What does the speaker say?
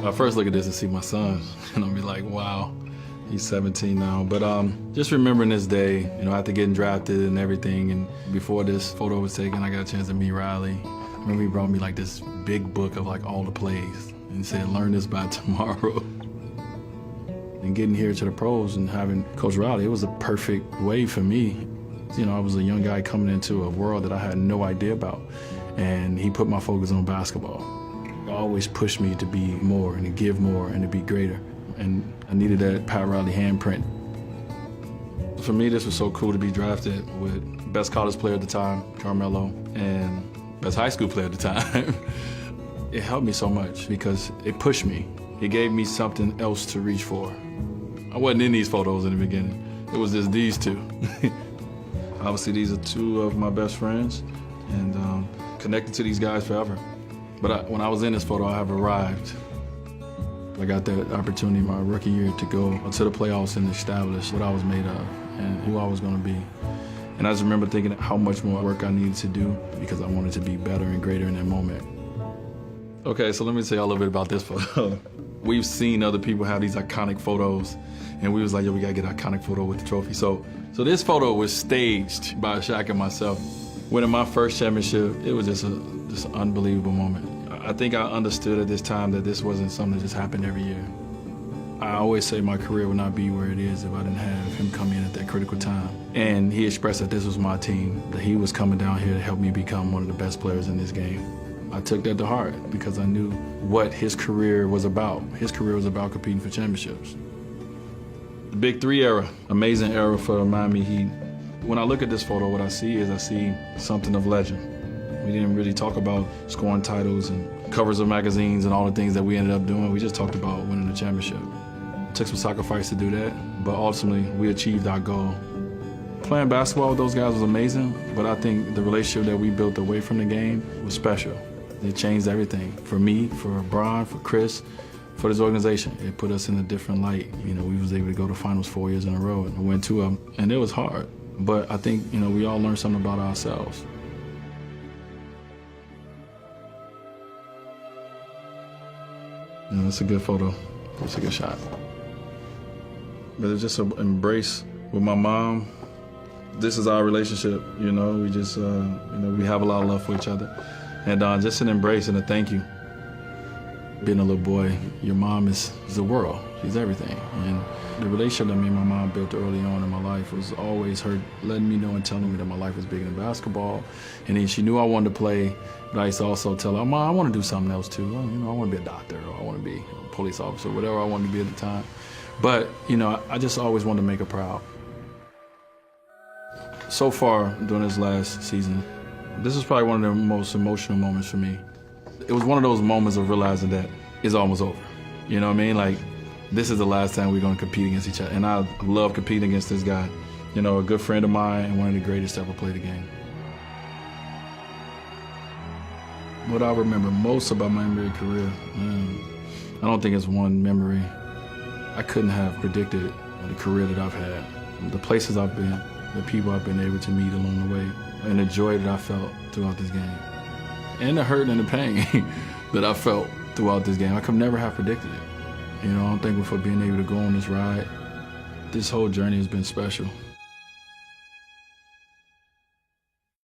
I first look at this and see my son, and I'll be like, wow, he's 17 now. But just remembering this day, after getting drafted and everything, and before this photo was taken, I got a chance to meet Riley. I remember he brought me like this big book of like all the plays, and he said, learn this by tomorrow. And getting here to the pros and having Coach Riley, it was a perfect way for me. I was a young guy coming into a world that I had no idea about, and he put my focus on basketball. He always pushed me to be more and to give more and to be greater, and I needed that Pat Riley handprint. For me, this was so cool to be drafted with best college player at the time, Carmelo, and best high school player at the time. It helped me so much because it pushed me. It gave me something else to reach for. I wasn't in these photos in the beginning. It was just these two. Obviously, these are two of my best friends, and connected to these guys forever. But when I was in this photo, I have arrived. I got that opportunity my rookie year to go to the playoffs and establish what I was made of and who I was going to be. And I just remember thinking how much more work I needed to do because I wanted to be better and greater in that moment. Okay, so let me tell you a little bit about this photo. We've seen other people have these iconic photos, and we was like, yo, we gotta get an iconic photo with the trophy. So this photo was staged by Shaq and myself. Winning my first championship, it was just an unbelievable moment. I think I understood at this time that this wasn't something that just happened every year. I always say my career would not be where it is if I didn't have him come in at that critical time. And he expressed that this was my team, that he was coming down here to help me become one of the best players in this game. I took that to heart because I knew what his career was about. His career was about competing for championships. The Big Three era, amazing era for Miami Heat. When I look at this photo, what I see something of legend. We didn't really talk about scoring titles and covers of magazines and all the things that we ended up doing. We just talked about winning the championship. It took some sacrifice to do that, but ultimately we achieved our goal. Playing basketball with those guys was amazing, but I think the relationship that we built away from the game was special. It changed everything for me, for Brian, for Chris, for this organization. It put us in a different light. We was able to go to finals 4 years in a row and win 2 of them, and it was hard. But I think, we all learned something about ourselves. It's a good photo. It's a good shot. But it's just an embrace with my mom. This is our relationship, we just, we have a lot of love for each other. And just an embrace and a thank you. Being a little boy, your mom is the world. She's everything. And the relationship that me and my mom built early on in my life was always her letting me know and telling me that my life was bigger than basketball. And then she knew I wanted to play, but I used to also tell her, Mom, I want to do something else too. I want to be a doctor, or I want to be a police officer, whatever I wanted to be at the time. But, I just always wanted to make her proud. So far, during this last season, this is probably one of the most emotional moments for me. It was one of those moments of realizing that it's almost over. You know what I mean? Like, this is the last time we're going to compete against each other. And I love competing against this guy. A good friend of mine and one of the greatest to ever play the game. What I remember most about my NBA career, I don't think it's one memory. I couldn't have predicted the career that I've had, the places I've been, the people I've been able to meet along the way, and the joy that I felt throughout this game, and the hurt and the pain that I felt throughout this game. I could never have predicted it. I'm thankful for being able to go on this ride. This whole journey has been special.